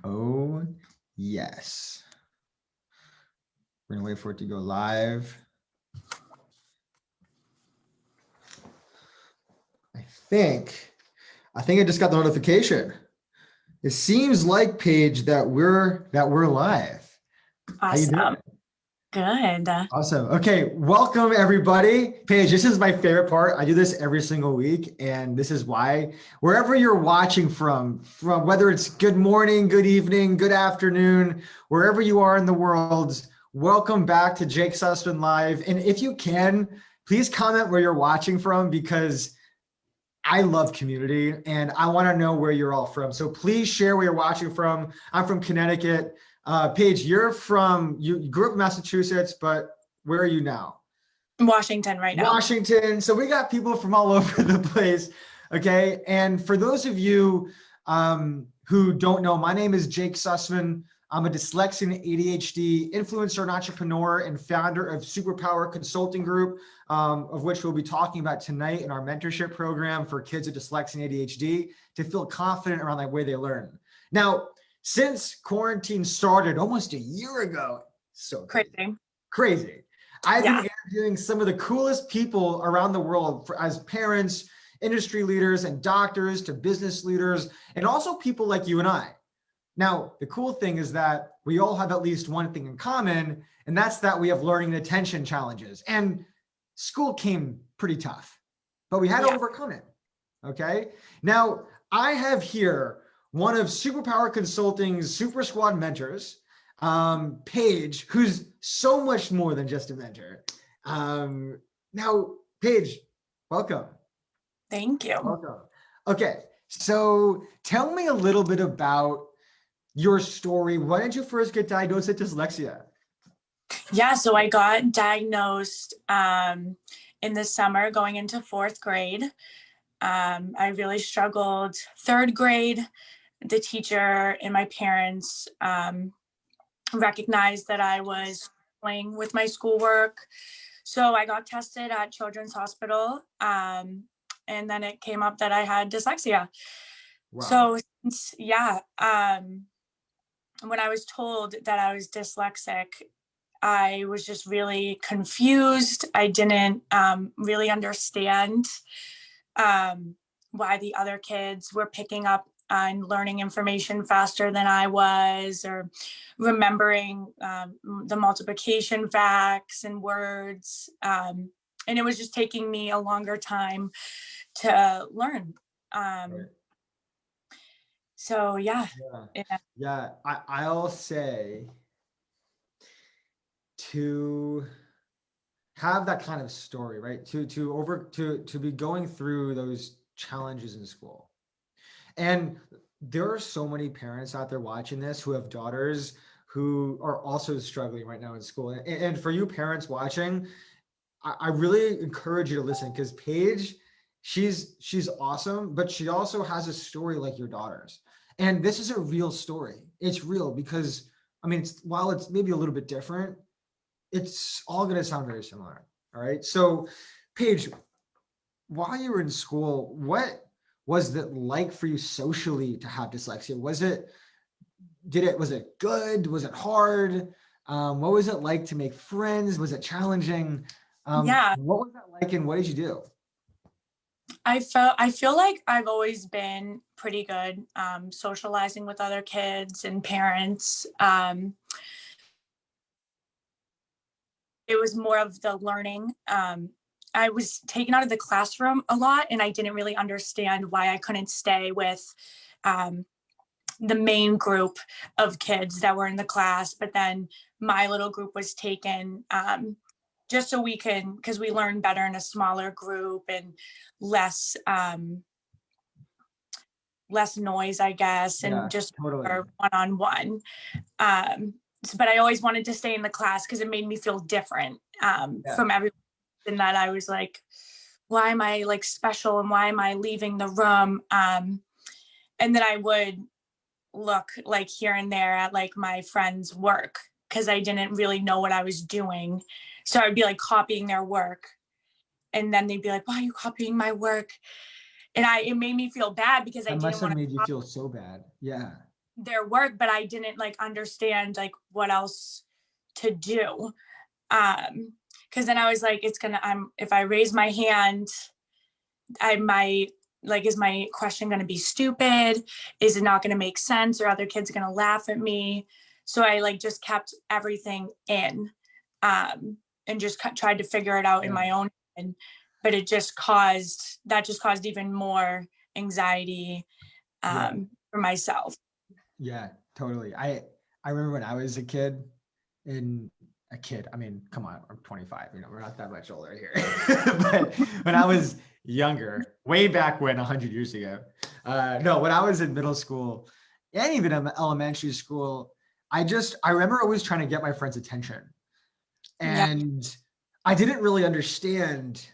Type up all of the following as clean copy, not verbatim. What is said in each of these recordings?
Oh, yes. We're gonna wait for it to go live. I think I just got the notification. It seems like, Paige, that we're live. How you doing? Awesome. Good. Awesome. Okay, welcome everybody. Paige, this is my favorite part. I do this every single week, and this is why. Wherever you're watching from whether it's good morning, good evening, good afternoon, wherever you are in the world, welcome back to Jake Sussman Live. And if you can, please comment where you're watching from, because I love community and I want to know where you're all from. So please share where you're watching from. I'm from Connecticut. Paige, you grew up in Massachusetts, but where are you now? Washington right now. Washington. So we got people from all over the place. Okay. And for those of you who don't know, my name is Jake Sussman. I'm a dyslexia and ADHD influencer and entrepreneur and founder of Superpower Consulting Group, of which we'll be talking about tonight in our mentorship program for kids with dyslexia and ADHD to feel confident around the way they learn. Now, since quarantine started almost a year ago, so crazy. I've been interviewing some of the coolest people around the world as parents, industry leaders, and doctors to business leaders, and also people like you and I. Now, the cool thing is that we all have at least one thing in common, and that's that we have learning and attention challenges. And school came pretty tough, but we had to overcome it. Okay. Now, I have here one of Superpower Consulting's SuperSquad mentors, Paige, who's so much more than just a mentor. Now, Paige, welcome. Thank you. Welcome. Okay, so tell me a little bit about your story. Why did you first get diagnosed with dyslexia? Yeah, so I got diagnosed in the summer going into 4th grade. I really struggled 3rd grade. The teacher and my parents recognized that I was struggling with my schoolwork. So I got tested at Children's Hospital, and then it came up that I had dyslexia. Wow. So, when I was told that I was dyslexic, I was just really confused. I didn't really understand why the other kids were picking up and learning information faster than I was, or remembering the multiplication facts and words. And it was just taking me a longer time to learn. So I'll say, to have that kind of story, right? To be going through those challenges in school. And there are so many parents out there watching this who have daughters who are also struggling right now in school. And for you parents watching, I really encourage you to listen, because Paige, she's awesome, but she also has a story like your daughter's. And this is a real story. It's real because, I mean, while it's maybe a little bit different, it's all going to sound very similar. All right. So, Paige, while you were in school, what was it like for you socially to have dyslexia? Was it good? Was it hard? What was it like to make friends? Was it challenging? What was that like, and what did you do? I feel like I've always been pretty good socializing with other kids and parents. It was more of the learning. I was taken out of the classroom a lot, and I didn't really understand why I couldn't stay with the main group of kids that were in the class. But then my little group was taken just so because we learn better in a smaller group and less noise, I guess, and just one-on-one. But I always wanted to stay in the class because it made me feel different from everyone. And that I was like, why am I like special, and why am I leaving the room? And then I would look like here and there at like my friends' work because I didn't really know what I was doing. So I'd be like copying their work, and then they'd be like, why are you copying my work? And it made me feel bad because I didn't want to. Must have made you feel so bad. Yeah. their work, but I didn't like understand like what else to do. Cause then I was like, if I raise my hand, I might like, is my question going to be stupid? Is it not going to make sense? Or other kids are going to laugh at me? So I like just kept everything in, and just tried to figure it out in my own head. But that just caused even more anxiety, for myself. Yeah, totally. I remember when I was a kid, I mean, come on, I'm 25, we're not that much older here. But when I was younger, way back when, 100 years ago, when I was in middle school and even in elementary school, I remember always trying to get my friends' attention. And I didn't really understand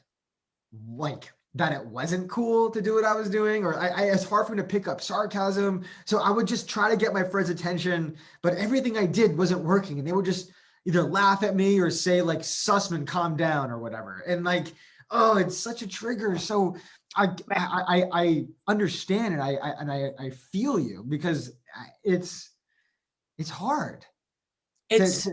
like that it wasn't cool to do what I was doing, or it's hard for me to pick up sarcasm. So I would just try to get my friends' attention, but everything I did wasn't working. And they would just either laugh at me or say like, Sussman, calm down or whatever. And like, oh, it's such a trigger. So I understand, and I feel you, because it's hard. It's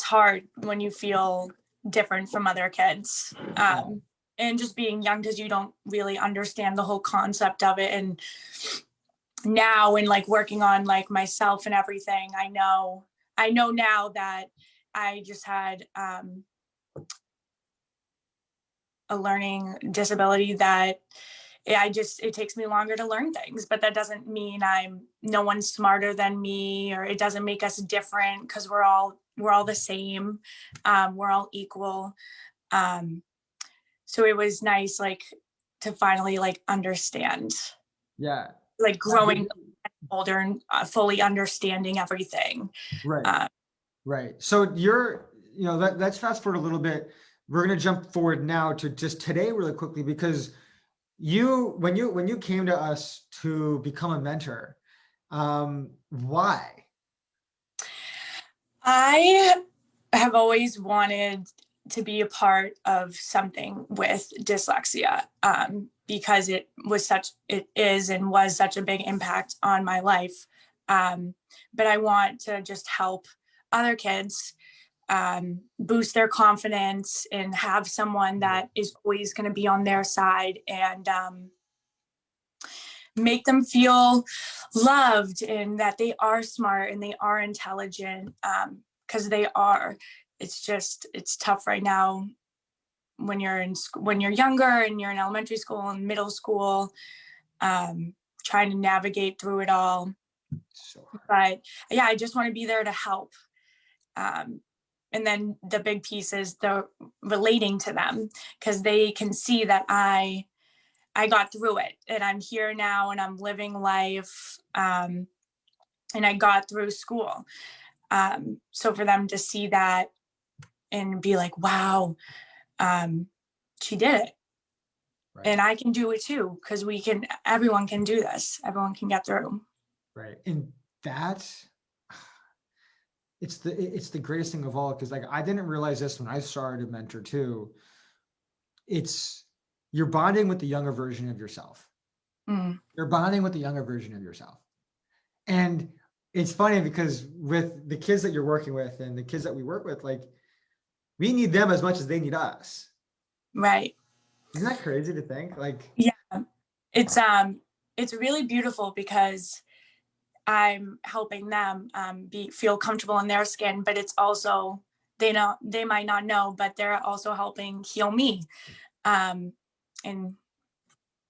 hard when you feel different from other kids, and just being young, because you don't really understand the whole concept of it. And now, in like working on like myself and everything, I know now that I just had a learning disability, that it takes me longer to learn things, but that doesn't mean no one's smarter than me, or it doesn't make us different, because we're all the same. We're all equal. So it was nice, like, to finally like understand, like growing older and fully understanding everything. Right. Right. So let's fast forward a little bit. We're going to jump forward now to just today really quickly, because when you came to us to become a mentor, why? I have always wanted to be a part of something with dyslexia, because it is and was such a big impact on my life. But I want to just help other kids boost their confidence, and have someone that is always going to be on their side, and make them feel loved, and that they are smart and they are intelligent, because they are. It's tough right now when you're younger and you're in elementary school and middle school, trying to navigate through it all. But yeah, I just want to be there to help. And then the big piece is the relating to them, because they can see that I got through it, and I'm here now, and I'm living life, and I got through school. So for them to see that and be like, wow, she did it. Right. And I can do it too, because everyone can do this. Everyone can get through. Right. And it's the greatest thing of all, because like, I didn't realize this when I started to mentor too. You're bonding with the younger version of yourself. You're bonding with the younger version of yourself. And it's funny, because with the kids that you're working with and the kids that we work with, like, we need them as much as they need us. Right. Isn't that crazy to think? Like, yeah, it's really beautiful, because I'm helping them feel comfortable in their skin, but it's also, they might not know, but they're also helping heal me. In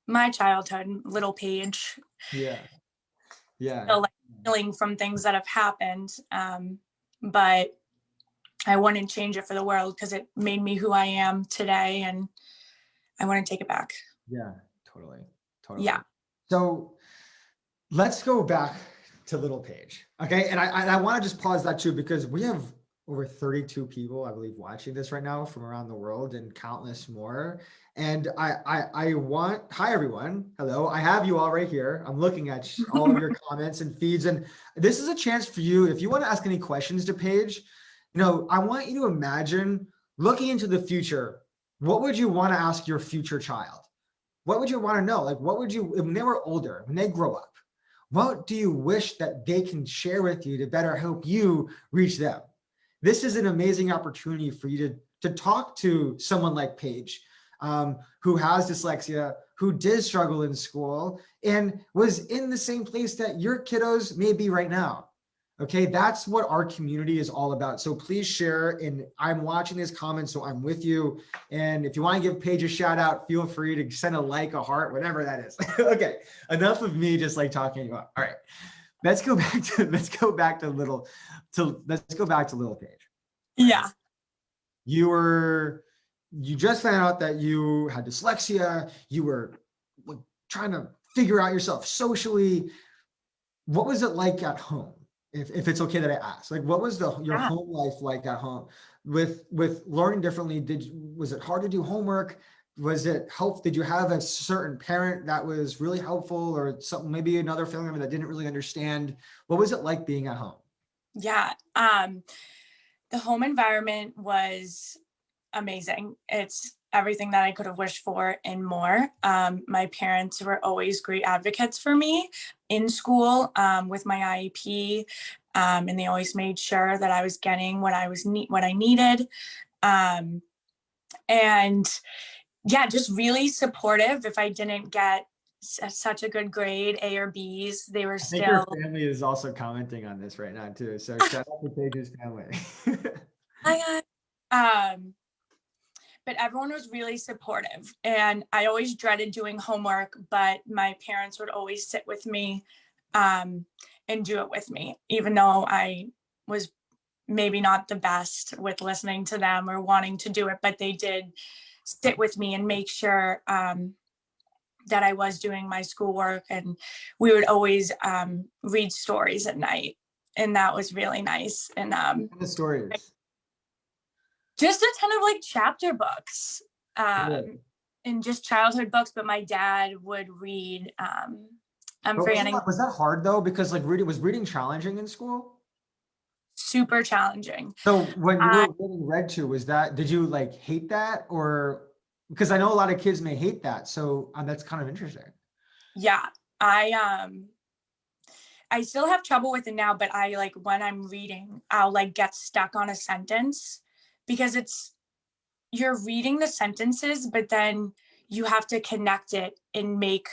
my childhood, little Paige. Yeah. Still, like, healing from things that have happened. But I wouldn't change it for the world, because it made me who I am today, and I want to take it back. Yeah, totally. Yeah. So let's go back to little Paige. Okay. And I want to just pause that too, because we have over 32 people, I believe, watching this right now from around the world, and countless more. And hi everyone. Hello. I have you all right here. I'm looking at all of your comments and feeds. And this is a chance for you, if you want to ask any questions to Paige, I want you to imagine looking into the future. What would you want to ask your future child? What would you want to know? Like, what would you, when they were older, when they grow up, what do you wish that they can share with you to better help you reach them? This is an amazing opportunity for you to talk to someone like Paige, who has dyslexia, who did struggle in school, and was in the same place that your kiddos may be right now. Okay, that's what our community is all about. So please share, and I'm watching these comments, so I'm with you. And if you want to give Paige a shout out, feel free to send a like, a heart, whatever that is. Okay, enough of me just like talking about. All right, let's go back to little Paige. Yeah. You just found out that you had dyslexia. You were like trying to figure out yourself socially. What was it like at home? If it's okay that I ask, like, what was your home life like at home with learning differently? Was it hard to do homework? Was it help? Did you have a certain parent that was really helpful, or something, maybe another family member that didn't really understand? What was it like being at home? Yeah. The home environment was amazing. It's everything that I could have wished for and more. My parents were always great advocates for me in school, with my IEP, and they always made sure that I was getting what I needed. And yeah, just really supportive. If I didn't get such a good grade, A or B's, they were still. I think your family is also commenting on this right now too. So shout out to Paige's family. But everyone was really supportive, and I always dreaded doing homework, but my parents would always sit with me, and do it with me, even though I was maybe not the best with listening to them or wanting to do it, but they did sit with me and make sure, that I was doing my schoolwork, and we would always, read stories at night, and that was really nice. And, the stories. Just a ton of like chapter books, and just childhood books. But my dad would read. I'm forgetting. Was that hard though? Because like was reading challenging in school? Super challenging. So when you were getting read to, did you like hate that, or because I know a lot of kids may hate that, so that's kind of interesting. Yeah, I still have trouble with it now, but I like when I'm reading, I'll like get stuck on a sentence, because you're reading the sentences, but then you have to connect it and make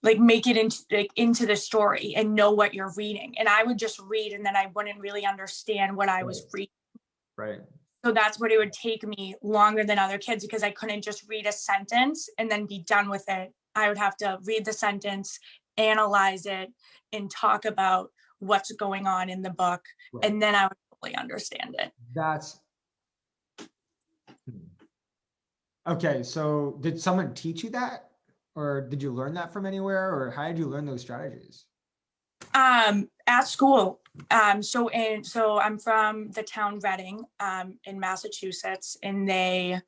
it into the story and know what you're reading. And I would just read, and then I wouldn't really understand what I was reading. Right. So that's what it would take me longer than other kids, because I couldn't just read a sentence and then be done with it. I would have to read the sentence, analyze it, and talk about what's going on in the book. Right. And then I would fully understand it. Okay. So did someone teach you that, or did you learn that from anywhere, or how did you learn those strategies? At school. So I'm from the town Reading, in Massachusetts, and they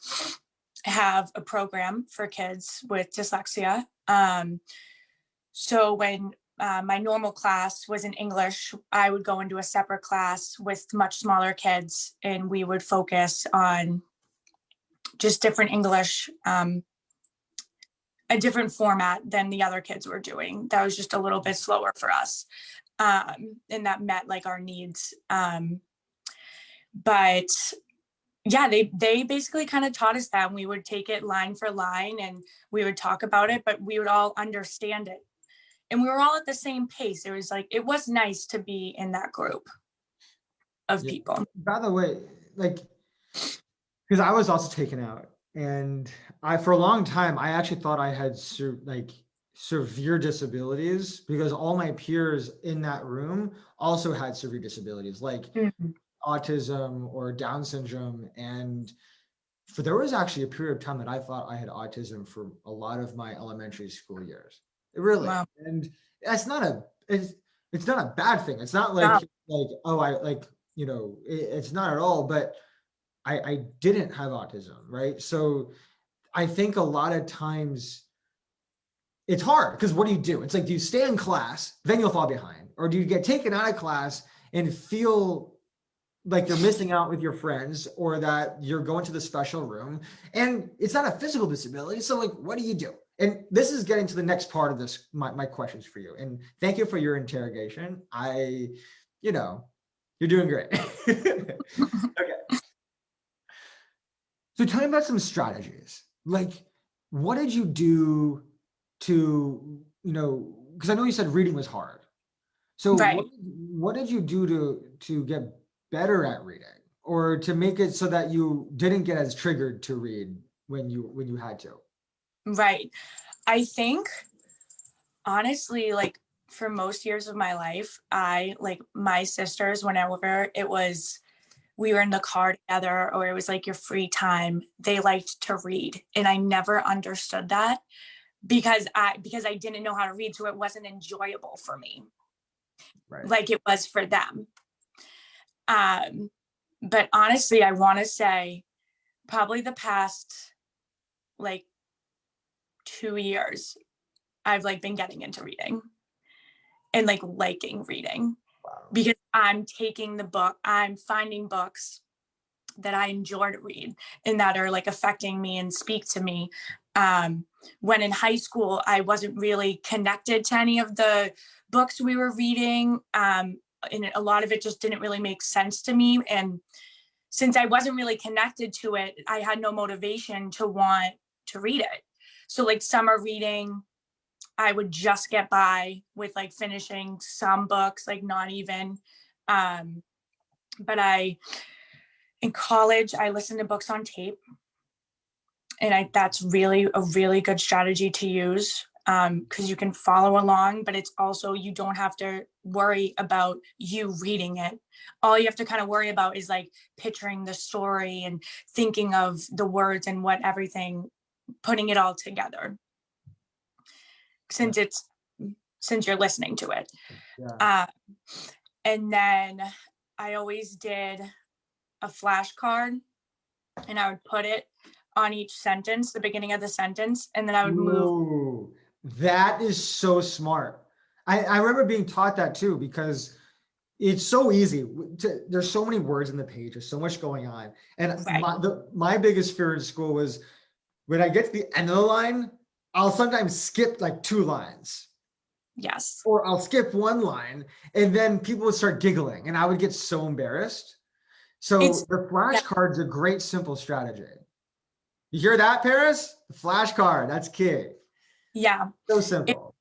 have a program for kids with dyslexia. So when my normal class was in English, I would go into a separate class with much smaller kids, and we would focus on just different English, a different format than the other kids were doing. That was just a little bit slower for us. And that met like our needs. But yeah, they basically kind of taught us that, and we would take it line for line, and we would talk about it, but we would all understand it. And we were all at the same pace. It was nice to be in that group of people. By the way, like, because I was also taken out, and for a long time, I actually thought I had severe disabilities, because all my peers in that room also had severe disabilities, like autism or Down syndrome. And there was actually a period of time that I thought I had autism for a lot of my elementary school years. It really, wow. And that's it's not a bad thing. It's not like, it's not at all, but I didn't have autism, right? So I think a lot of times it's hard, because what do? It's like, do you stay in class, then you'll fall behind? Or do you get taken out of class and feel like you're missing out with your friends, or that you're going to the special room and it's not a physical disability? So like, what do? and this is getting to the next part of this, my questions for you. And thank you for your interrogation. You're doing great. Okay. So tell me about some strategies. Like, what did you do to, because I know you said reading was hard. So Right. what did you do to get better at reading, or to make it so that you didn't get as triggered to read when you had to? Right. I think honestly, like for most years of my life, my sisters, whenever we were in the car together or it was like your free time, they liked to read. And I never understood that because I didn't know how to read. So it wasn't enjoyable for me. Right. Like it was for them. But honestly, I want to say probably the past like 2 years, I've like been getting into reading and like liking reading. Wow. Because I'm finding books that I enjoy to read and that are like affecting me and speak to me. When in high school, I wasn't really connected to any of the books we were reading. And a lot of it just didn't really make sense to me. And since I wasn't really connected to it, I had no motivation to want to read it. So like summer reading, I would just get by with like finishing some books, like not even. But in college, I listened to books on tape. And that's really a really good strategy to use because you can follow along, but it's also, you don't have to worry about you reading it. All you have to kind of worry about is like picturing the story and thinking of the words and putting it all together. Since you're listening to it. Yeah. And then I always did a flashcard and I would put it on each sentence, the beginning of the sentence, and then I would move. That is so smart. I remember being taught that too, because it's so easy. There's so many words in the page. There's so much going on. And right. my biggest fear in school was when I get to the end of the line, I'll sometimes skip like 2 lines. Yes. Or I'll skip 1 line and then people would start giggling and I would get so embarrassed. So the flashcard's a great, simple strategy. You hear that, Paris? The flashcard, that's key. Yeah. So simple.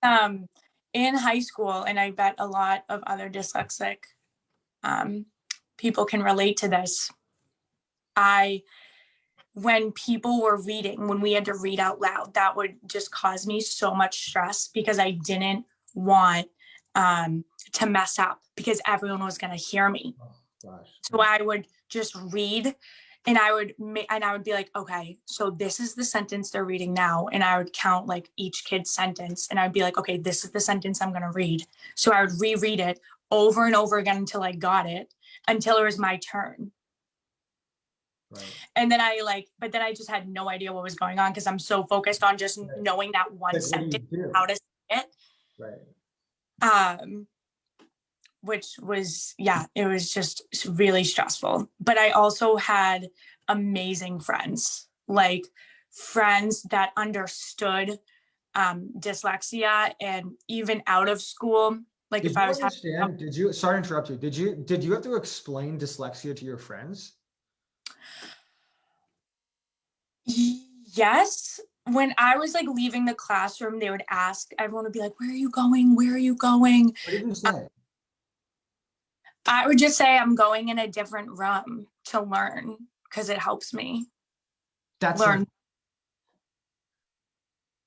In high school, and I bet a lot of other dyslexic people can relate to this. When people were reading, when we had to read out loud, that would just cause me so much stress because I didn't want to mess up because everyone was going to hear me. Oh, gosh. So I would just read and I would be like, okay, so this is the sentence they're reading now. And I would count like each kid's sentence and I'd be like, okay, this is the sentence I'm going to read. So I would reread it over and over again until I got it, until it was my turn. Right. And then but then I just had no idea what was going on because I'm so focused on just knowing that one sentence, how to say it. Right. Which was, it was just really stressful. But I also had amazing friends, like friends that understood dyslexia, and even out of school. Like if I was sorry to interrupt you. Did you have to explain dyslexia to your friends? Yes. When I was like leaving the classroom, they would ask, everyone would be like, where are you going? Where are you going? What did you say? I would just say I'm going in a different room to learn because it helps me learn.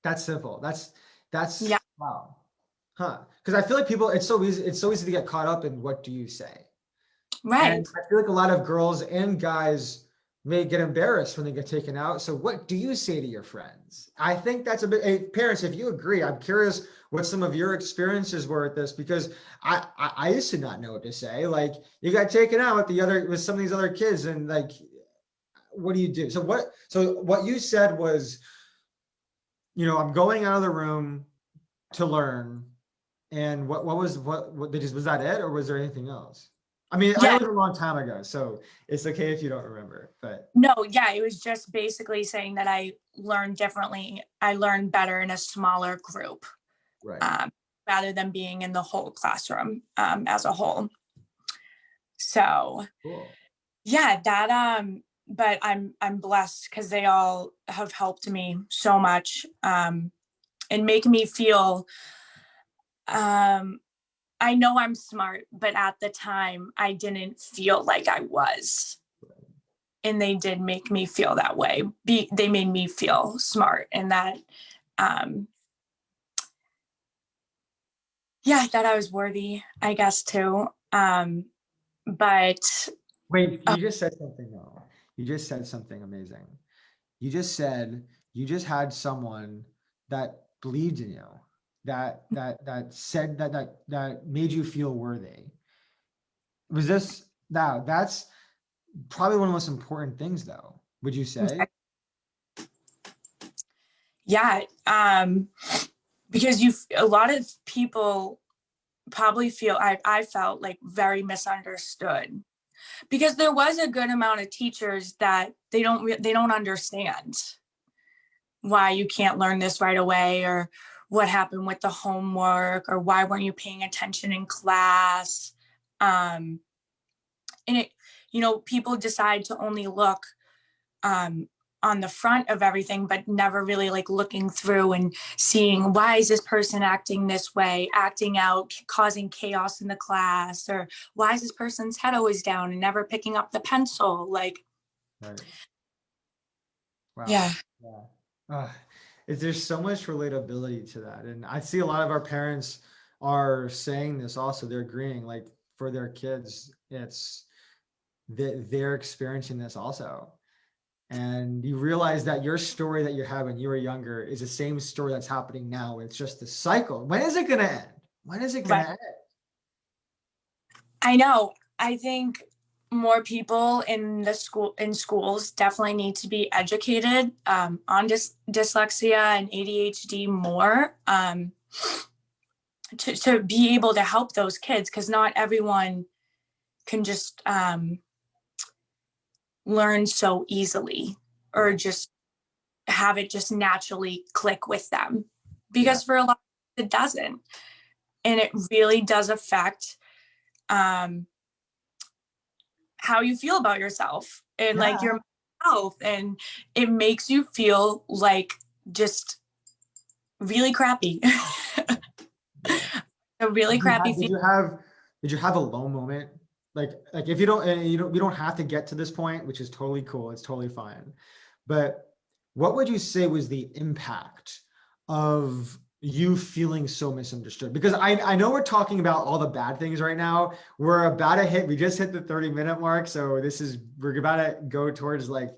That's simple. That's wow. Huh. Because I feel like it's so easy to get caught up in what do you say? Right. And I feel like a lot of girls and guys may get embarrassed when they get taken out. So what do you say to your friends? I think that's a bit, hey, parents, if you agree, I'm curious what some of your experiences were at this, because I used to not know what to say. Like, you got taken out with some of these other kids, and like, what do you do? So what you said was, I'm going out of the room to learn. And was that it, or was there anything else? I mean, I know Yeah. it was a long time ago, so it's okay if you don't remember, but. No, yeah, it was just basically saying that I learned differently. I learned better in a smaller group, Right. Rather than being in the whole classroom as a whole. So Cool. yeah, that but I'm blessed because they all have helped me so much and make me feel I know I'm smart, but at the time I didn't feel like I was. And they did make me feel that way. They made me feel smart, and that yeah, that I was worthy, I guess, too. But Wait, you just said something though. You just said something amazing. You just said you just had someone that believed in you, that said that made you feel worthy. Was this now? That's probably one of the most important things, though. Would you say? yeah, because a lot of people probably feel I felt like very misunderstood, because there was a good amount of teachers that they don't understand why you can't learn this right away, or what happened with the homework, or why weren't you paying attention in class. And it, people decide to only look um, on the front of everything, but never really like looking through and seeing, why is this person acting this way, acting out, causing chaos in the class, or why is this person's head always down and never picking up the pencil? Like, Right. Wow. yeah. There's so much relatability to that, and I see a lot of our parents are saying this also. They're agreeing, like for their kids, it's they're experiencing this also. And you realize that your story that you had when you were younger is the same story that's happening now. It's just a cycle. When is it going to end? When is it going to end? I know. I think more people in schools definitely need to be educated on dyslexia and ADHD more, to be able to help those kids, because not everyone can just learn so easily, or just have it just naturally click with them, because for a lot it doesn't, and it really does affect how you feel about yourself and like your health, and it makes you feel like just really crappy. A really crappy feeling. Did you have a low moment? Like if you don't, and you don't have to get to this point, which is totally cool. It's totally fine. But what would you say was the impact of you feeling so misunderstood? Because I know we're talking about all the bad things right now. We just hit the 30-minute mark. So we're about to go towards like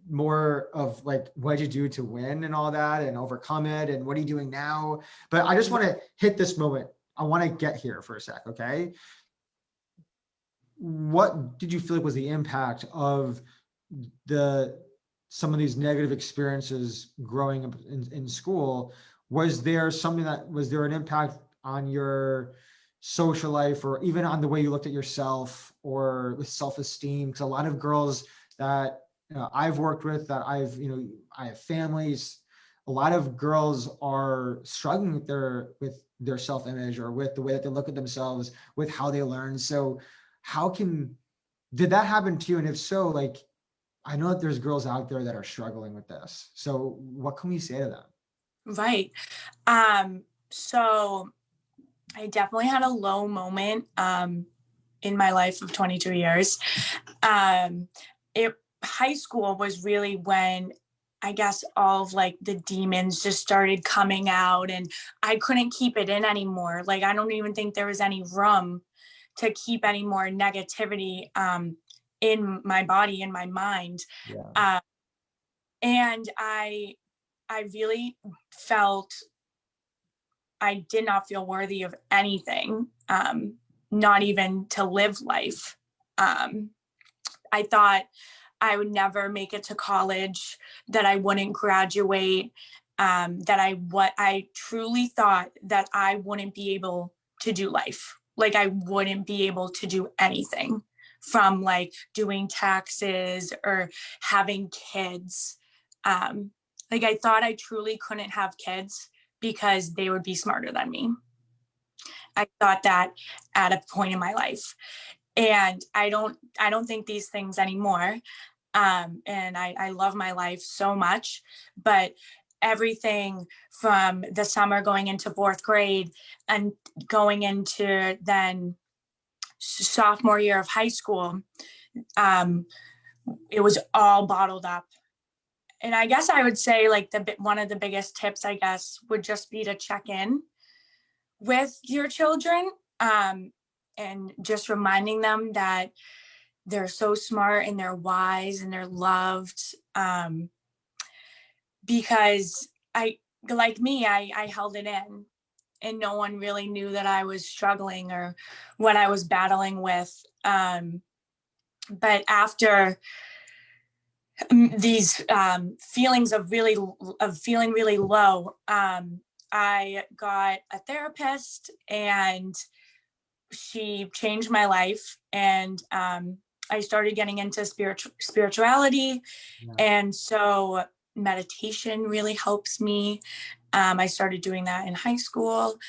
more of like, what'd you do to win and all that and overcome it? And what are you doing now? But I just want to hit this moment. I want to get here for a sec. Okay. What did you feel like was the impact of some of these negative experiences growing up in school? Was there an impact on your social life, or even on the way you looked at yourself, or with self-esteem? Because a lot of girls that I've worked with, that I have families, a lot of girls are struggling with their self-image, or with the way that they look at themselves, with how they learn. So did that happen to you? And if so, like, I know that there's girls out there that are struggling with this. So what can we say to them? Right. So I definitely had a low moment in my life of 22 years. High school was really when I guess all of like the demons just started coming out, and I couldn't keep it in anymore. Like, I don't even think there was any room to keep any more negativity in my body, in my mind. And I really felt I did not feel worthy of anything, not even to live life. I thought I would never make it to college, that I wouldn't graduate, that I truly thought that I wouldn't be able to do life. like I wouldn't be able to do anything, from like doing taxes or having kids. Like I thought I truly couldn't have kids because they would be smarter than me. I thought that at a point in my life. And I don't think these things anymore. And I love my life so much, but everything from the summer going into fourth grade and going into then sophomore year of high school, it was all bottled up. And I guess I would say like one of the biggest tips, I guess, would just be to check in with your children, and just reminding them that they're so smart and they're wise and they're loved. Because I held it in, and no one really knew that I was struggling or what I was battling with. But after these feelings of feeling really low, I got a therapist, and she changed my life. And I started getting into spirituality. Yeah. And so meditation really helps me. I started doing that in high school.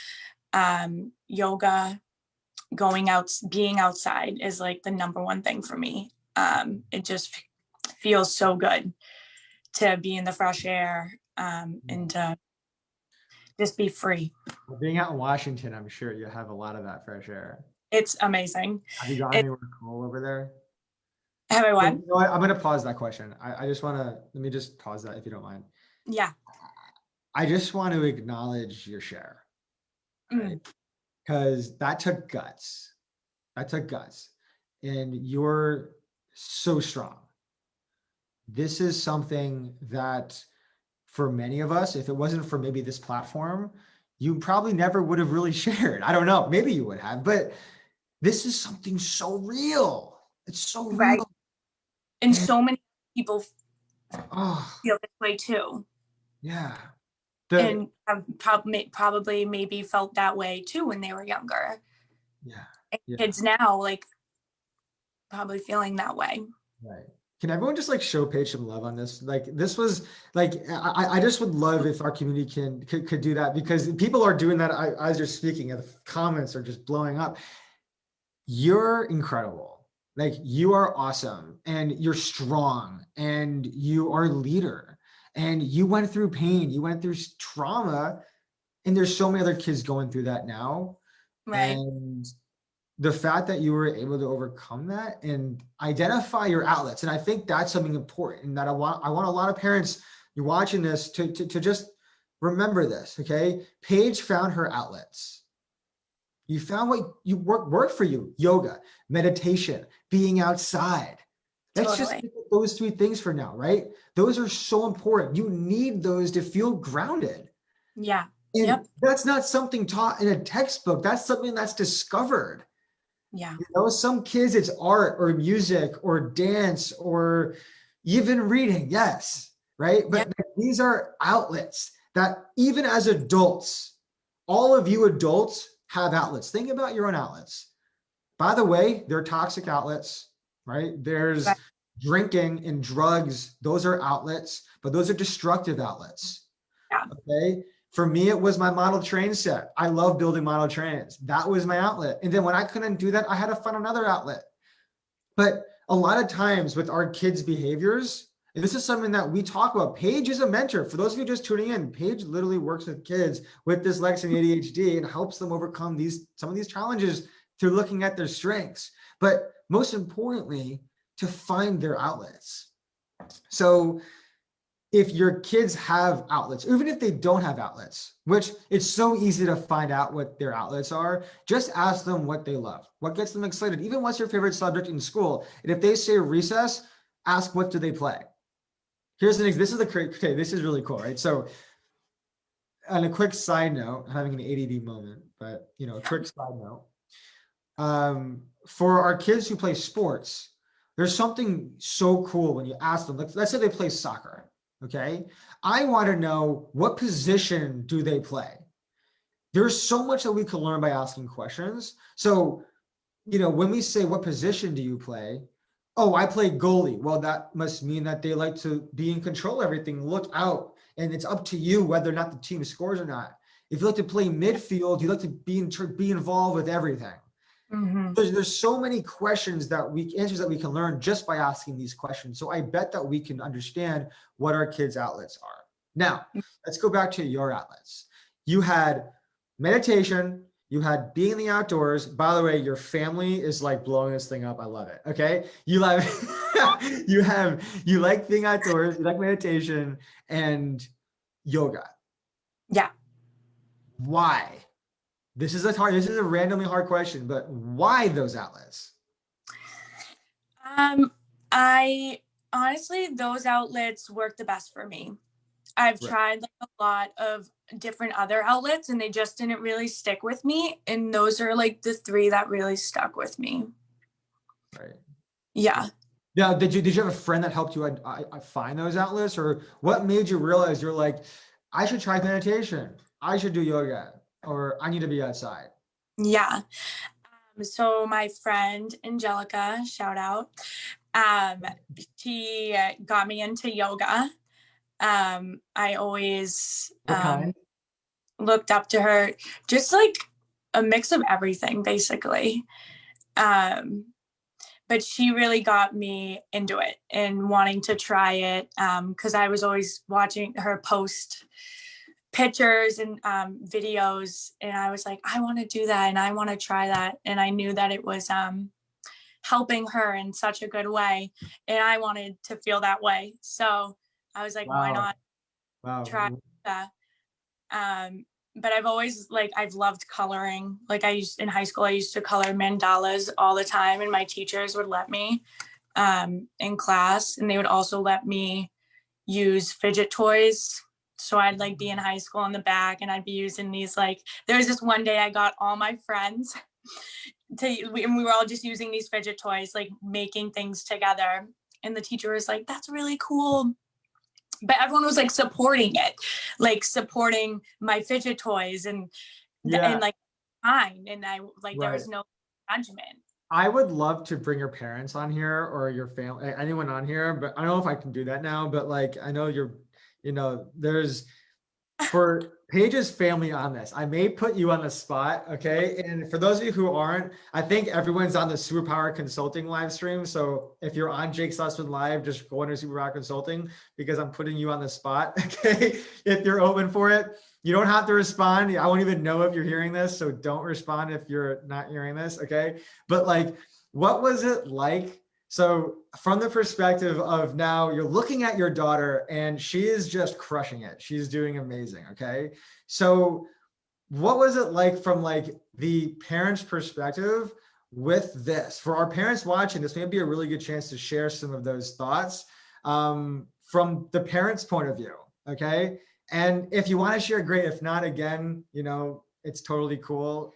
Yoga, going out, being outside is like the number one thing for me. It just feels so good to be in the fresh air, and to just be free. Well, being out in Washington, I'm sure you have a lot of that fresh air. It's amazing. Have you gone anywhere cool over there? Have I what? You know what? I'm going to pause that question. I just want to, let me just pause that if you don't mind. Yeah. I just want to acknowledge your share. Right? Because that took guts. That took guts. And you're so strong. This is something that for many of us, if it wasn't for maybe this platform, you probably never would have really shared. I don't know, maybe you would have, but this is something so real. It's so real. Right. And so many people feel this way too. Yeah. And have probably maybe felt that way too when they were younger. Yeah. And kids now, like, probably feeling that way. Right. Can everyone just like show Paige some love on this? Like this was like, I just would love if our community could do that, because people are doing that as you're speaking, and the comments are just blowing up. You're incredible. Like you are awesome, and you're strong, and you are a leader, and you went through pain, you went through trauma, and there's so many other kids going through that now. Right. And the fact that you were able to overcome that and identify your outlets. And I think that's something important, and that I want a lot of parents, you're watching this, to just remember this, okay? Paige found her outlets. You found what you work for you: yoga, meditation, being outside. Let's just pick those three things for now, right? Those are so important. You need those to feel grounded. Yeah. And that's not something taught in a textbook. That's something that's discovered. Yeah. You know, some kids, it's art or music or dance or even reading. Yes. Right. But these are outlets that even as adults, all of you adults have outlets. Think about your own outlets. By the way, they're toxic outlets, right? There's drinking and drugs. Those are outlets, but those are destructive outlets. Yeah. Okay. For me, it was my model train set. I love building model trains. That was my outlet. And then when I couldn't do that, I had to find another outlet. But a lot of times with our kids' behaviors, and this is something that we talk about. Paige is a mentor. For those of you just tuning in, Paige literally works with kids with dyslexia and ADHD and helps them overcome some of these challenges through looking at their strengths. But most importantly, to find their outlets. So if your kids have outlets, even if they don't have outlets, which it's so easy to find out what their outlets are, just ask them what they love, what gets them excited. Even what's your favorite subject in school? And if they say recess, ask what do they play? Here's the next, this is really cool, right? So on a quick side note, I'm having an ADD moment, but you know, a quick side note. For our kids who play sports, there's something so cool when you ask them, let's say they play soccer. Okay, I want to know, what position do they play? there's so much that we can learn by asking questions. So, when we say, what position do you play? Oh, I play goalie. Well, that must mean that they like to be in control of everything, look out, and it's up to you whether or not the team scores or not. If you like to play midfield, you like to be involved with everything. Mm-hmm. There's so many answers that we can learn just by asking these questions. So I bet that we can understand what our kids' outlets are. Now, let's go back to your outlets. You had meditation, you had being in the outdoors. By the way, your family is like blowing this thing up. I love it. Okay. You like you like being outdoors, you like meditation and yoga. Yeah. Why? This is a randomly hard question, but why those outlets? I honestly, those outlets work the best for me. I've tried like a lot of different other outlets and they just didn't really stick with me. And those are like the 3 that really stuck with me. Right. Yeah. Now, did you have a friend that helped you find those outlets, or what made you realize you're like, I should try meditation, I should do yoga, or I need to be outside? Yeah. So my friend Angelica, shout out, she got me into yoga. I always looked up to her, just like a mix of everything, basically. But she really got me into it and wanting to try it, because I was always watching her post pictures and videos, and I was like, I want to do that and I want to try that. And I knew that it was helping her in such a good way, and I wanted to feel that way. So I was like, why not try that? But I've always I've loved coloring. Like in high school, I used to color mandalas all the time, and my teachers would let me in class, and they would also let me use fidget toys. So I'd be in high school in the back, and I'd be using these there was this one day I got all my friends and we were all just using these fidget toys, making things together. And the teacher was like, that's really cool. But everyone was supporting it, supporting my fidget toys and fine. And I there was no judgment. I would love to bring your parents on here or your family, anyone on here, but I don't know if I can do that now. But I know there's for Paige's family on this. I may put you on the spot, okay? And for those of you who aren't, I think everyone's on the Superpower Consulting live stream. So if you're on Jake Sussman Live, just go under Superpower Consulting because I'm putting you on the spot, okay? If you're open for it, you don't have to respond. I won't even know if you're hearing this, so don't respond if you're not hearing this, okay? But what was it like? So from the perspective of now you're looking at your daughter and she is just crushing it. She's doing amazing. Okay. So what was it like from the parents' perspective with this? For our parents watching, this may be a really good chance to share some of those thoughts from the parents' point of view. Okay. And if you want to share, great. If not, again, it's totally cool.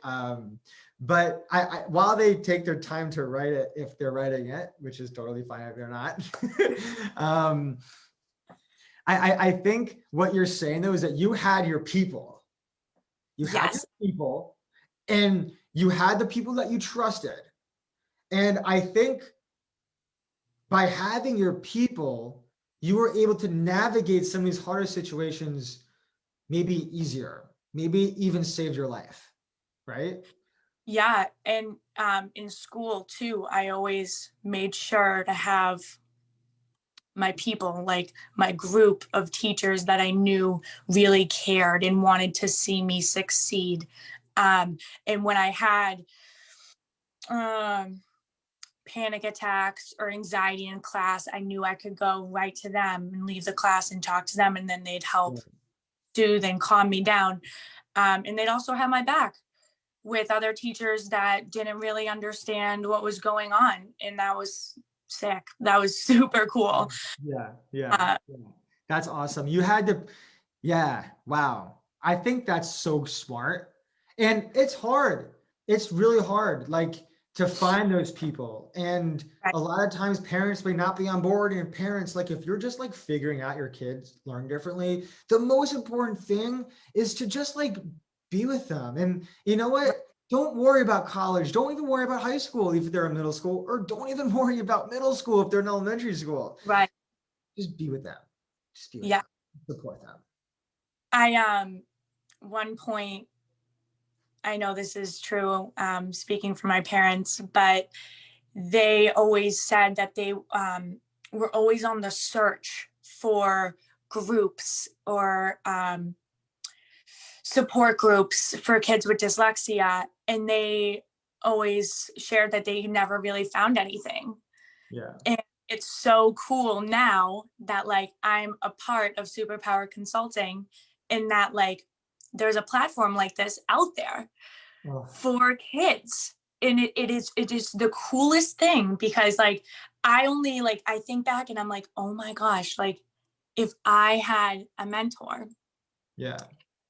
But I while they take their time to write it, if they're writing it, which is totally fine if they're not, I think what you're saying though is that you had your people. You had your people, and you had the people that you trusted. And I think by having your people, you were able to navigate some of these harder situations maybe easier, maybe even saved your life, right? Yeah. And in school too, I always made sure to have my people, my group of teachers that I knew really cared and wanted to see me succeed. And when I had panic attacks or anxiety in class, I knew I could go right to them and leave the class and talk to them, and then they'd help soothe and calm me down. And they'd also have my back with other teachers that didn't really understand what was going on. And that was sick. That was super cool. Yeah. That's awesome. You had to, wow. I think that's so smart. And it's hard. It's really hard, to find those people. And a lot of times parents may not be on board, and parents, if you're just figuring out your kids learn differently, the most important thing is to just be with them. And you know what? Don't worry about college. Don't even worry about high school if they're in middle school, or don't even worry about middle school if they're in elementary school. Right. Just be with them. Just be with Yeah. them. Support them. One point, I know this is true, speaking for my parents, but they always said that they were always on the search for groups or support groups for kids with dyslexia. And they always shared that they never really found anything. Yeah. And it's so cool now that like I'm a part of Superpower Consulting, and that like there's a platform like this out there for kids. And it is the coolest thing, because like I think back and I'm like, oh my gosh, like if I had a mentor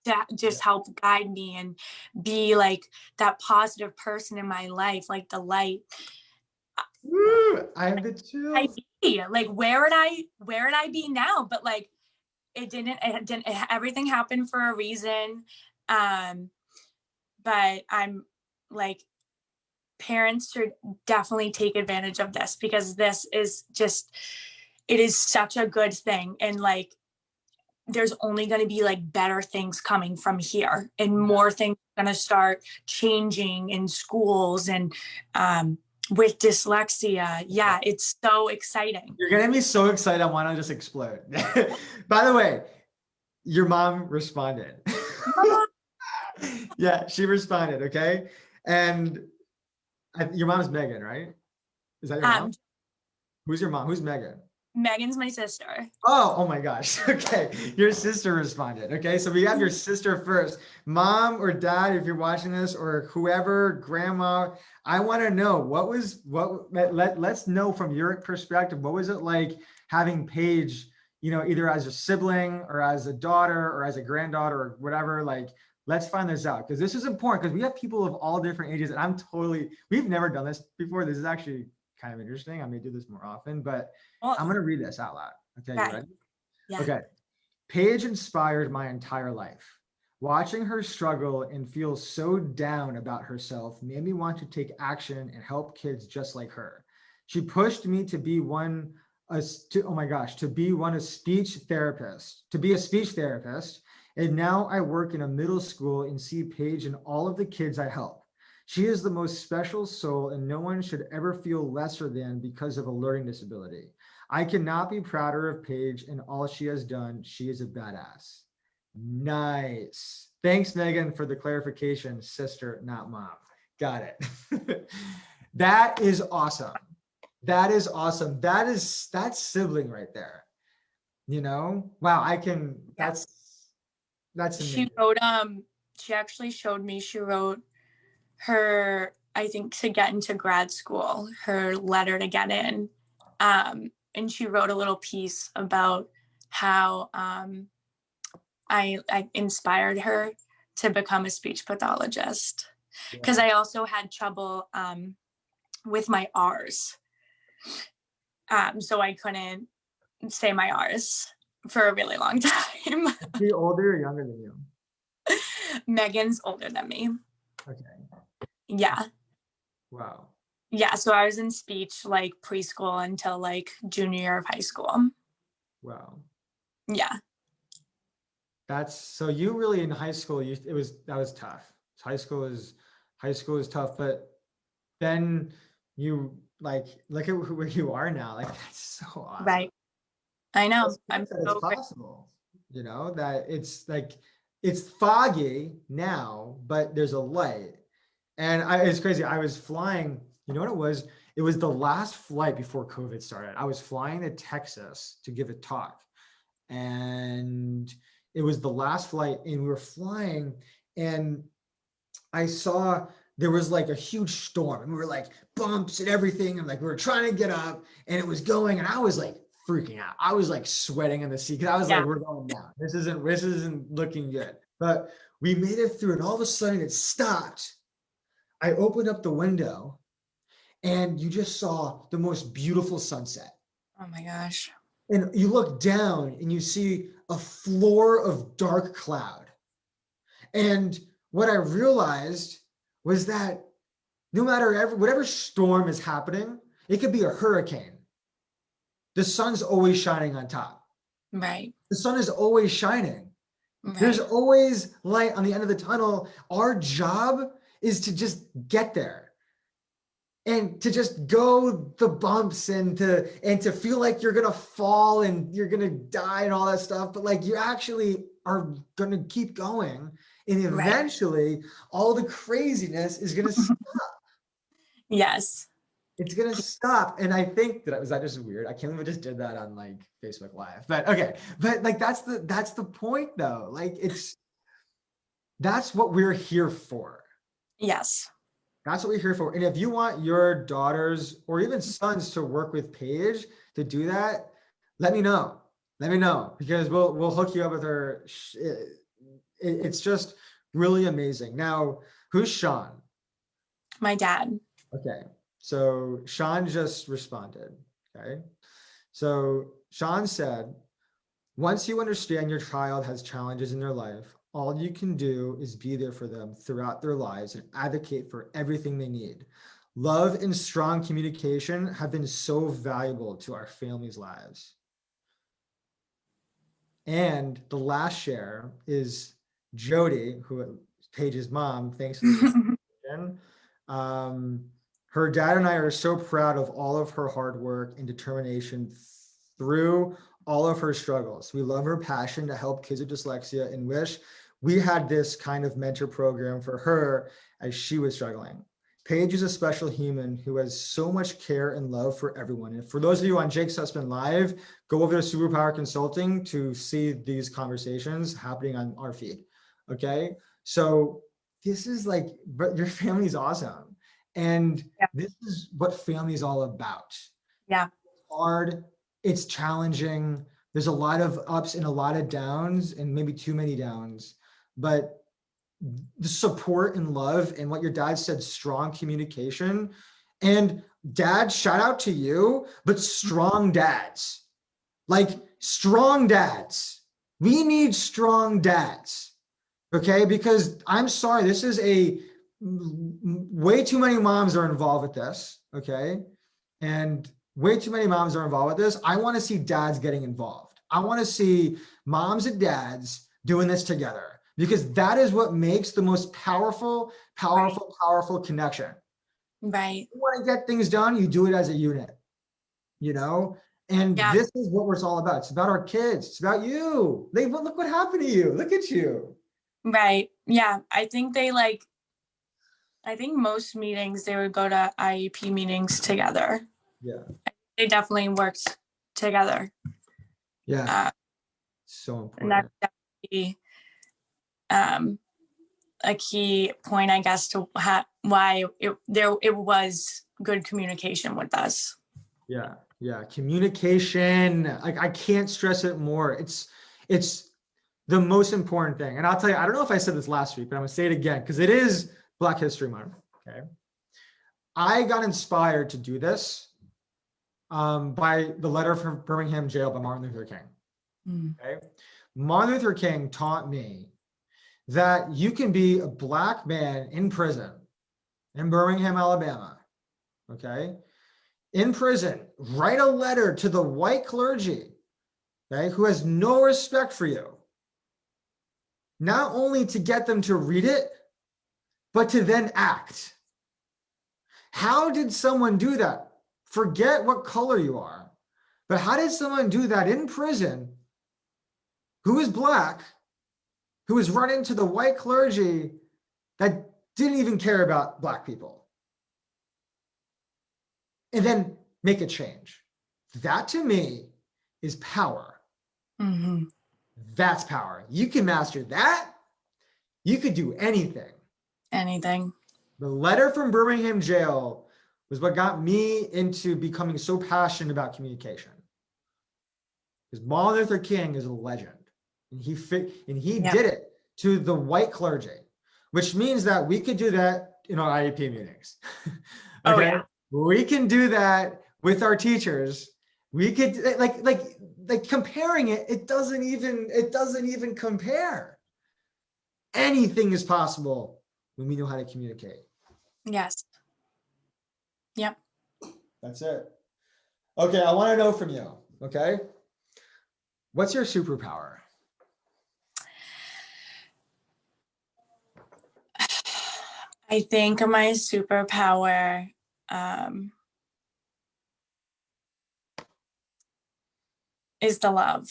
that just help guide me and be like that positive person in my life, like the light. Woo, I have the chills. Like where would I be now? But like everything happened for a reason. But I'm like, parents should definitely take advantage of this, because this is just, it is such a good thing. And like, there's only going to be like better things coming from here, and more things are going to start changing in schools and with dyslexia. Yeah, it's so exciting. You're getting me so excited. I want to just explode. By the way, your mom responded. Yeah, she responded. Okay. And your mom's Megan, right? Is that your mom? Who's your mom? Who's Megan? Megan's my sister. Oh my gosh. Okay. Your sister responded. Okay. So we have your sister first. Mom or dad, if you're watching this, or whoever, grandma, I want to know let's know from your perspective, what was it like having Paige, either as a sibling or as a daughter or as a granddaughter or whatever. Like, let's find this out, because this is important, because we have people of all different ages, and we've never done this before. This is actually kind of interesting. I may do this more often, but I'm going to read this out loud. Okay. You ready? Yeah. Okay. Paige inspired my entire life. Watching her struggle and feel so down about herself made me want to take action and help kids just like her. She pushed me to be a speech therapist, And now I work in a middle school and see Paige and all of the kids I help. She is the most special soul, and no one should ever feel lesser than because of a learning disability. I cannot be prouder of Paige and all she has done. She is a badass. Nice. Thanks, Megan, for the clarification. Sister, not mom. Got it. That is awesome. That's sibling right there. Wow, that's amazing. She actually showed me, she wrote her, I think, to get into grad school, her letter to get in. And she wrote a little piece about how I inspired her to become a speech pathologist, because I also had trouble with my R's. So I couldn't say my R's for a really long time. Is she older or younger than you? Megan's older than me. Okay. Yeah. Wow. Yeah, so I was in speech like preschool until like junior year of high school. Wow. Yeah. So you really in high school, that was tough. High school is tough, but then you like look at where you are now. Like, that's so awesome. Right. I know. It's possible. That it's like, it's foggy now, but there's a light. And it's crazy. I was flying, you know what it was? It was the last flight before COVID started. I was flying to Texas to give a talk. And it was the last flight, and we were flying, and I saw there was like a huge storm, and we were like bumps and everything. And like, we were trying to get up, and it was going, and I was like freaking out. I was like sweating in the seat, because I was like, we're going down. This isn't looking good. But we made it through, and all of a sudden it stopped. I opened up the window, and you just saw the most beautiful sunset. Oh my gosh. And you look down and you see a floor of dark cloud. And what I realized was that no matter whatever storm is happening, it could be a hurricane. The sun's always shining on top. Right. The sun is always shining. Right. There's always light on the end of the tunnel. Our job is to just get there and to just go the bumps and to feel like you're gonna fall and you're gonna die and all that stuff, but like you actually are gonna keep going, and eventually all the craziness is gonna stop. Yes. It's gonna stop. And I think was that just weird? I can't believe I just did that on like Facebook Live. But okay. But like that's the point though. Like that's what we're here for. Yes. That's what we're here for. And if you want your daughters or even sons to work with Paige to do that, let me know. Let me know, because we'll hook you up with her. It's just really amazing. Now, who's Sean? My dad. Okay. So Sean just responded. Okay. So Sean said, once you understand your child has challenges in their life, all you can do is be there for them throughout their lives and advocate for everything they need. Love and strong communication have been so valuable to our families' lives. And the last share is Jody, who Paige's mom. Thanks for the question. Her dad and I are so proud of all of her hard work and determination through all of her struggles. We love her passion to help kids with dyslexia and wish we had this kind of mentor program for her as she was struggling. Paige is a special human who has so much care and love for everyone. And for those of you on Jake Sussman Live, go over to Superpower Consulting to see these conversations happening on our feed. Okay. So this is like, but your family's awesome. And this is what family is all about. Yeah. It's hard. It's challenging. There's a lot of ups and a lot of downs, and maybe too many downs, but the support and love and what your dad said, strong communication. And dad, shout out to you, but strong dads, like strong dads. We need strong dads. Okay. Because I'm sorry, this is way too many moms are involved with this. Okay. And way too many moms are involved with this. I want to see dads getting involved. I want to see moms and dads doing this together, because that is what makes the most powerful connection. Right. You want to get things done, you do it as a unit, and this is what it's all about. It's about our kids. It's about you. Look what happened to you. Look at you. Right. Yeah. I think most meetings, they would go to IEP meetings together. Yeah. They definitely worked together. Yeah. So important. And that's definitely a key point, I guess, to why it was good communication with us. Yeah. Yeah. Communication. I can't stress it more. It's the most important thing. And I'll tell you, I don't know if I said this last week, but I'm gonna say it again, because it is Black History Month. Okay. I got inspired to do this by the letter from Birmingham jail by Martin Luther King. Okay. Martin Luther King taught me that you can be a Black man in prison in Birmingham, Alabama. Okay. In prison, write a letter to the white clergy, okay, who has no respect for you. Not only to get them to read it, but to then act. How did someone do that? Forget what color you are, but how did someone do that in prison who is Black, who was running to the white clergy that didn't even care about Black people, and then make a change? That to me is power. Mm-hmm. That's power. You can master that. You could do anything. Anything. The letter from Birmingham jail was what got me into becoming so passionate about communication. Because Martin Luther King is a legend, and he did it to the white clergy, which means that we could do that in our IEP meetings. Okay, oh, yeah. We can do that with our teachers. We could like comparing it. It doesn't even compare. anything is possible when we know how to communicate. Yes. Yep. That's it. Okay, I want to know from you, okay? What's your superpower? I think my superpower is the love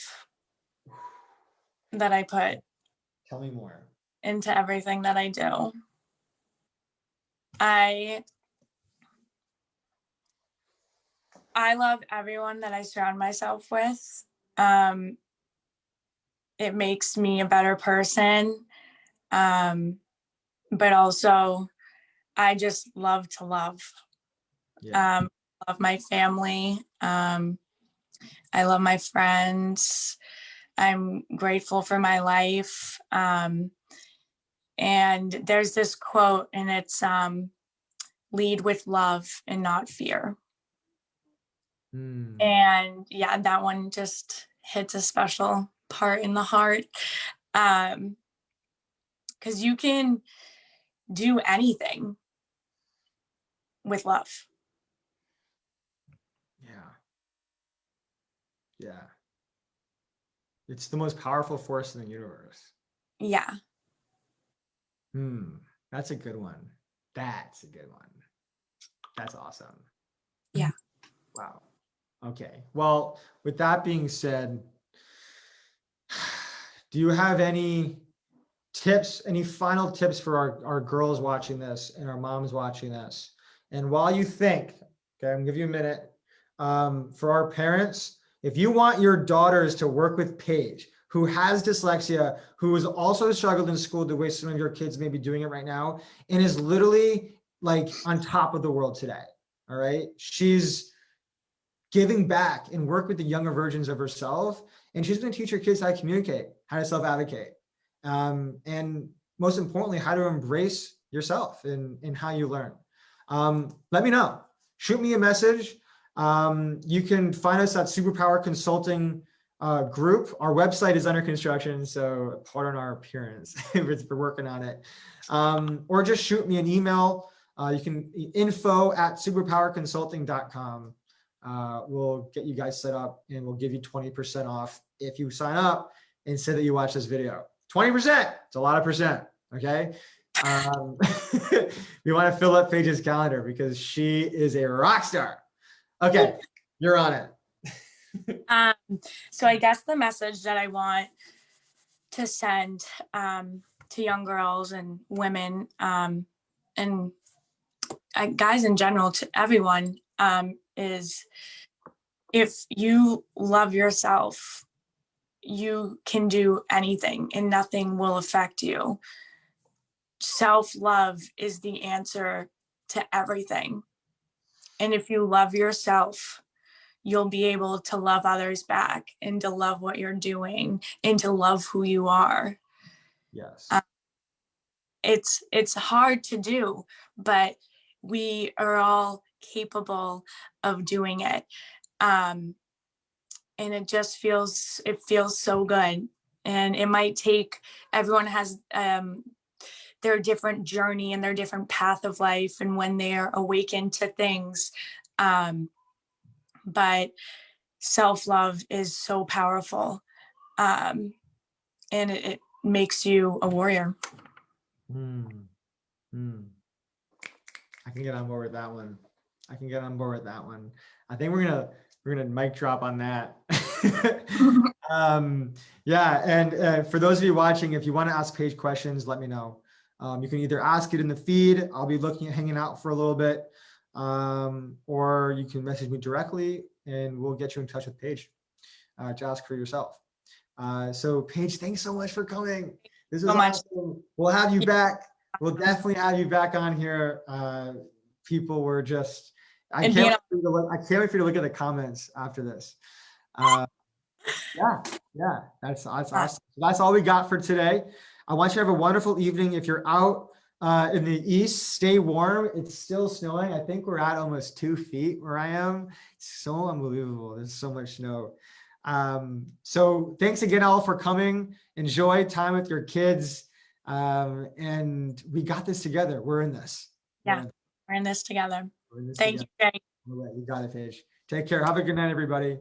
that I put. Tell me more. Into everything that I do. I love everyone that I surround myself with. It makes me a better person. But also I just love to love. Yeah. Love my family. I love my friends. I'm grateful for my life. And there's this quote, and it's lead with love and not fear. And yeah, that one just hits a special part in the heart. Because you can do anything with love. Yeah. It's the most powerful force in the universe. Yeah. That's a good one. That's a good one. That's awesome. Yeah. Wow. Okay. Well, with that being said, do you have any tips, any final tips for our girls watching this and our moms watching this? And while you think, okay, I'm gonna give you a minute. For our parents, if you want your daughters to work with Paige, who has dyslexia, who has also struggled in school the way some of your kids may be doing it right now, and is literally like on top of the world today. All right. She's giving back and work with the younger versions of herself. And she's going to teach her kids how to communicate, how to self-advocate. And most importantly, how to embrace yourself and how you learn. Let me know. Shoot me a message. You can find us at Superpower Consulting Group. Our website is under construction, so pardon our appearance. We're working on it. Or just shoot me an email. You can info@superpowerconsulting.com. We'll get you guys set up and we'll give you 20% off if you sign up and say that you watch this video. 20%, it's a lot of percent, okay? We want to fill up Paige's calendar because she is a rock star. Okay, you're on it. So I guess the message that I want to send to young girls and women and guys in general, to everyone, is if you love yourself, you can do anything and nothing will affect you. Self-love is the answer to everything. And if you love yourself, you'll be able to love others back and to love what you're doing and to love who you are. Yes. It's hard to do, but we are all capable of doing it. And it just feels so good. And it might take, everyone has their different journey and their different path of life and when they're awakened to things. But self-love is so powerful. And it makes you a warrior. I can get on board with that one. I think we're gonna mic drop on that. Yeah, and for those of you watching, if you want to ask Paige questions, let me know. You can either ask it in the feed. I'll be hanging out for a little bit, or you can message me directly, and we'll get you in touch with Paige to ask for yourself. So Paige, thanks so much for coming. This is awesome. We'll have you back. We'll definitely have you back on here. People were just, I can't wait for you to look at the comments after this. Yeah, that's awesome. So that's all we got for today. I want you to have a wonderful evening. If you're out in the east, stay warm. It's still snowing. I think we're at almost 2 feet where I am. It's so unbelievable. There's so much snow. So thanks again all for coming. Enjoy time with your kids. And we got this together. We're in this. Yeah, we're in this together. We're in this Thank together. you, Jake. You got it, Paige. Take care. Have a good night, everybody.